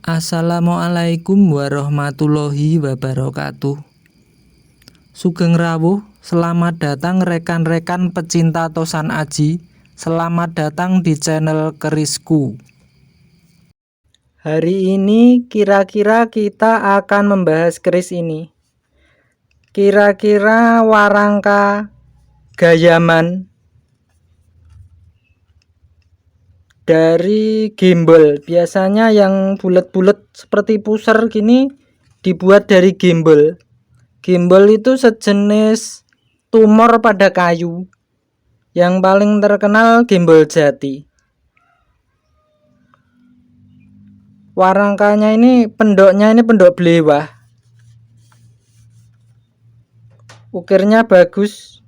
Assalamualaikum warahmatullahi wabarakatuh. Sugeng rawuh, selamat datang rekan-rekan pecinta Tosan Aji. Selamat datang di channel Kerisku. Hari ini kira-kira kita akan membahas keris ini. Kira-kira warangka Gayaman dari gimbal. Biasanya yang bulat-bulat seperti pusar gini dibuat dari gimbal. Gimbal itu sejenis tumor pada kayu. Yang paling terkenal gimbal jati. Warangkanya ini pendoknya ini pendok belewah. Ukirnya bagus,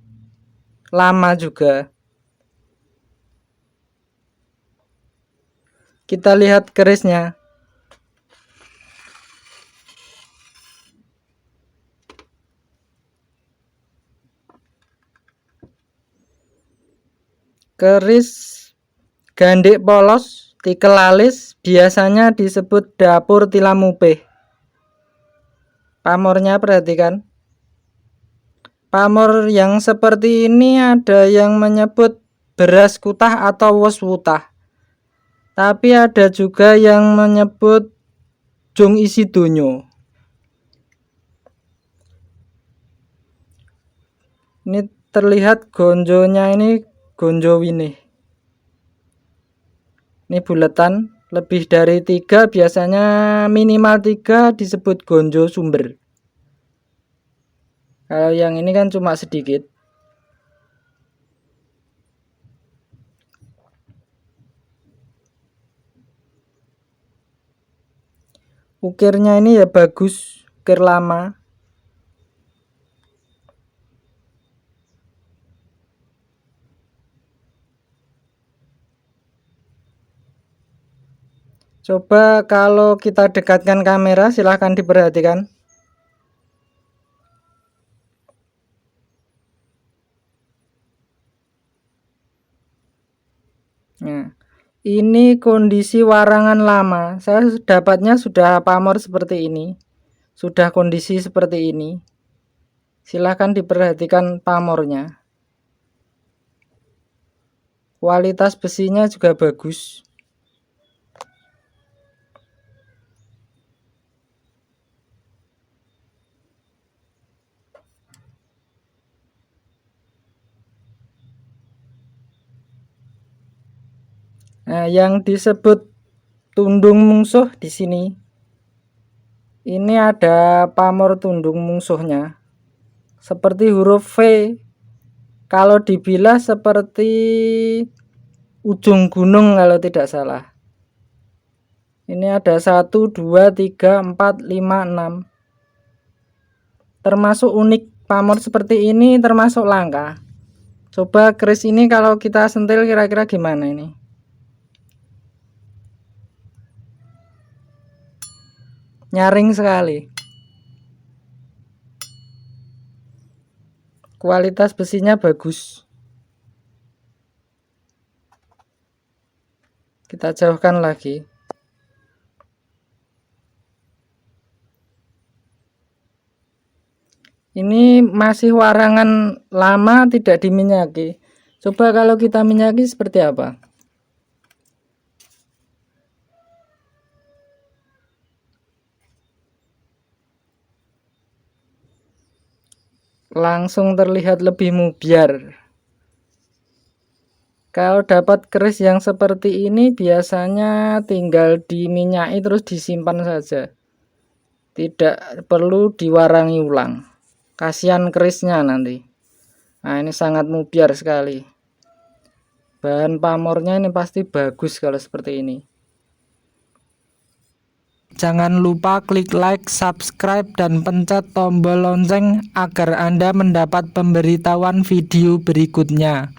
lama juga. Kita lihat kerisnya. Keris gandek polos, tikel alis, biasanya disebut dapur tilamupeh. Pamornya perhatikan. Pamor yang seperti ini ada yang menyebut beras kutah atau wos wutah. Tapi ada juga yang menyebut jung isi donyo. Ini terlihat gonjonya ini gonjo winih. Ini bulatan lebih dari 3, biasanya minimal 3 disebut gonjo sumber. Kalau yang ini kan cuma sedikit. Ukirnya ini ya bagus, ukir lama. Coba kalau kita dekatkan kamera, silahkan diperhatikan. Nah, ini kondisi warangan lama. Saya dapatnya sudah pamor seperti ini. Sudah kondisi seperti ini. Silahkan diperhatikan pamornya. Kualitas besinya juga bagus. Nah, yang disebut tundung mungsuh di sini. Ini ada pamor tundung mungsuhnya. Seperti huruf V. Kalau dibilah seperti ujung gunung kalau tidak salah. Ini ada 1, 2, 3, 4, 5, 6. Termasuk unik, pamor seperti ini termasuk langka. Coba keris ini kalau kita sentil kira-kira gimana ini? Nyaring sekali. Kualitas besinya bagus. Kita jauhkan lagi. Ini masih warangan lama, tidak diminyaki. Coba kalau kita minyaki seperti apa? Langsung terlihat lebih mubiar. Kalau dapat keris yang seperti ini biasanya tinggal diminyaki terus disimpan saja. Tidak perlu diwarangi ulang. Kasihan kerisnya nanti. Nah, ini sangat mubiar sekali. Bahan pamornya ini pasti bagus kalau seperti ini. Jangan lupa klik like, subscribe, dan pencet tombol lonceng agar Anda mendapat pemberitahuan video berikutnya.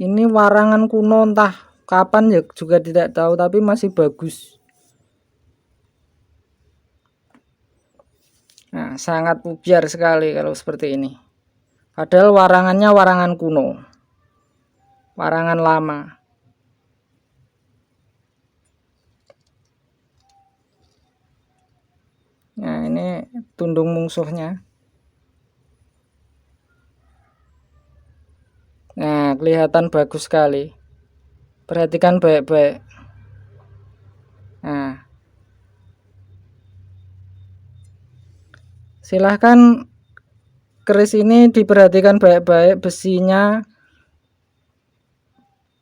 Ini warangan kuno, entah kapan ya juga tidak tahu, tapi masih bagus. Nah, sangat mubiar sekali kalau seperti ini. Padahal warangannya warangan kuno, warangan lama. ini tundung mungsuhnya. Nah, kelihatan bagus sekali. Perhatikan baik-baik. Nah, silahkan keris ini diperhatikan baik-baik, besinya,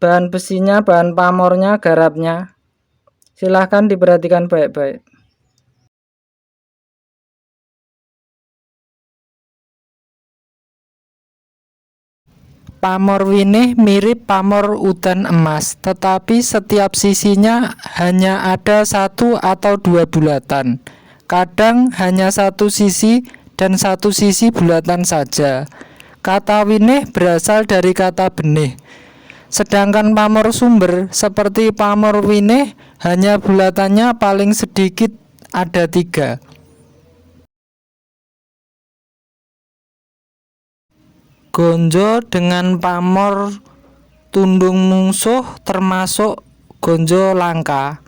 bahan pamornya, garapnya. Silahkan diperhatikan baik-baik. Pamor winih mirip pamor udan emas, tetapi setiap sisinya hanya ada 1 atau 2 bulatan. Kadang hanya 1 sisi dan 1 sisi bulatan saja. Kata winih berasal dari kata benih. Sedangkan pamor sumber seperti pamor winih hanya bulatannya paling sedikit ada 3. Gonjo dengan pamor tundung mungsuh termasuk gonjo langka.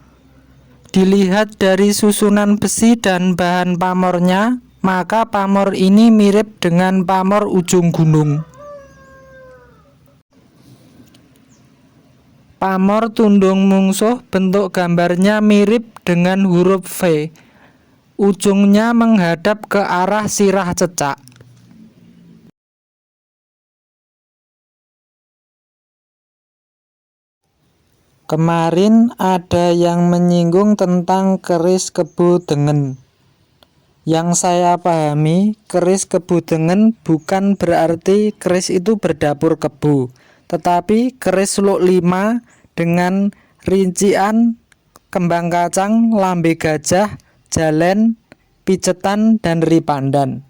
Dilihat dari susunan besi dan bahan pamornya, maka pamor ini mirip dengan pamor ujung gunung. Pamor tundung mungsuh bentuk gambarnya mirip dengan huruf V. Ujungnya menghadap ke arah sirah cecak. Kemarin ada yang menyinggung tentang keris kebu dengen. Yang saya pahami, keris kebu dengen bukan berarti keris itu berdapur kebu, tetapi keris luk 5 dengan rincian kembang kacang, lambe gajah, jalen, picetan, dan ripandan.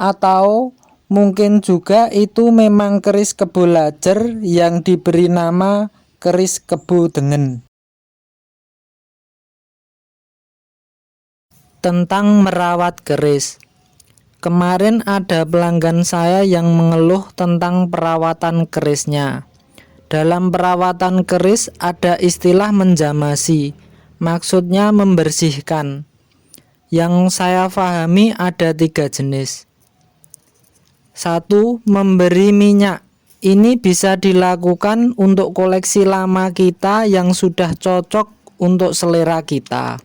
Atau mungkin juga itu memang keris kebu lajer yang diberi nama keris kebu dengen. Tentang merawat keris. Kemarin ada pelanggan saya yang mengeluh tentang perawatan kerisnya. Dalam perawatan keris ada istilah menjamasi, maksudnya membersihkan. Yang saya pahami ada 3 jenis. 1. Memberi minyak. Ini bisa dilakukan untuk koleksi lama kita yang sudah cocok untuk selera kita.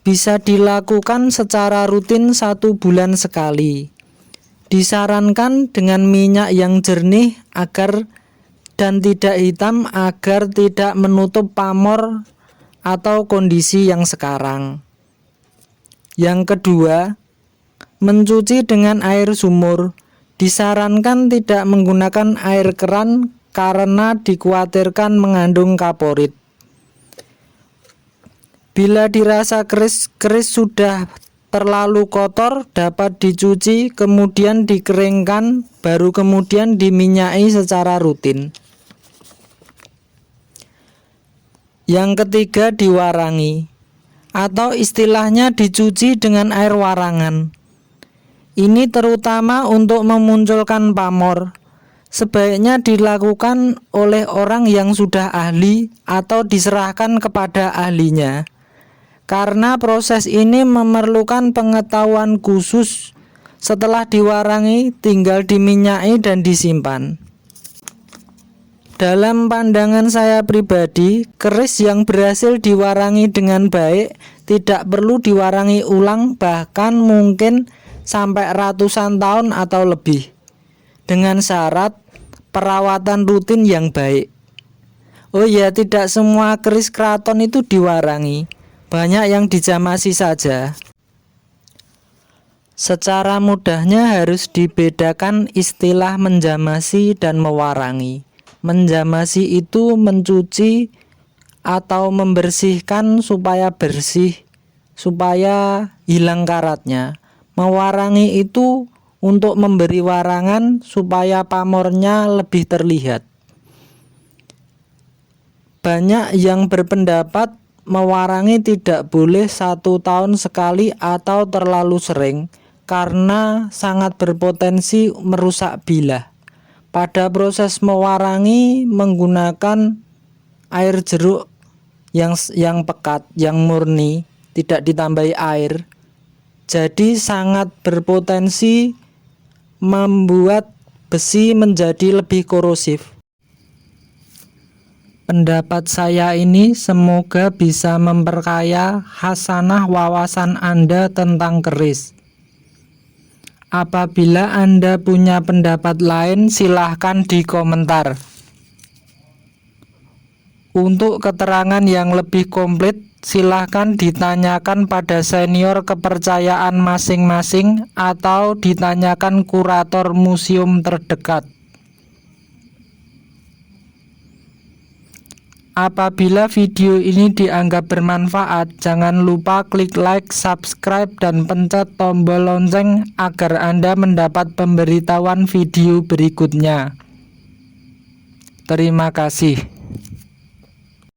Bisa dilakukan secara rutin 1 bulan sekali. Disarankan dengan minyak yang jernih dan tidak hitam agar tidak menutup pamor atau kondisi yang sekarang. Yang kedua, mencuci dengan air sumur. Disarankan tidak menggunakan air keran karena dikhawatirkan mengandung kaporit. Bila dirasa keris sudah terlalu kotor, dapat dicuci kemudian dikeringkan, baru kemudian diminyaki secara rutin. Yang ketiga, diwarangi, atau istilahnya dicuci dengan air warangan. Ini terutama untuk memunculkan pamor. Sebaiknya dilakukan oleh orang yang sudah ahli atau diserahkan kepada ahlinya. Karena proses ini memerlukan pengetahuan khusus. Setelah diwarangi, tinggal diminyaki dan disimpan. Dalam pandangan saya pribadi, keris yang berhasil diwarangi dengan baik tidak perlu diwarangi ulang, bahkan mungkin sampai ratusan tahun atau lebih, dengan syarat perawatan rutin yang baik. Oh ya, tidak semua keris keraton itu diwarangi, banyak yang dijamasi saja. Secara mudahnya harus dibedakan istilah menjamasi dan mewarangi. Menjamasi itu mencuci atau membersihkan supaya bersih, supaya hilang karatnya. Mewarangi itu untuk memberi warangan supaya pamornya lebih terlihat. Banyak yang berpendapat mewarangi tidak boleh 1 tahun sekali atau terlalu sering, karena sangat berpotensi merusak bilah. Pada proses mewarangi menggunakan air jeruk yang pekat, yang murni, tidak ditambahi air, jadi sangat berpotensi membuat besi menjadi lebih korosif. Pendapat saya ini semoga bisa memperkaya khasanah wawasan Anda tentang keris. Apabila Anda punya pendapat lain, silahkan di komentar. Untuk keterangan yang lebih komplit, silahkan ditanyakan pada senior kepercayaan masing-masing atau ditanyakan kurator museum terdekat. Apabila video ini dianggap bermanfaat, jangan lupa klik like, subscribe, dan pencet tombol lonceng agar Anda mendapat pemberitahuan video berikutnya. Terima kasih.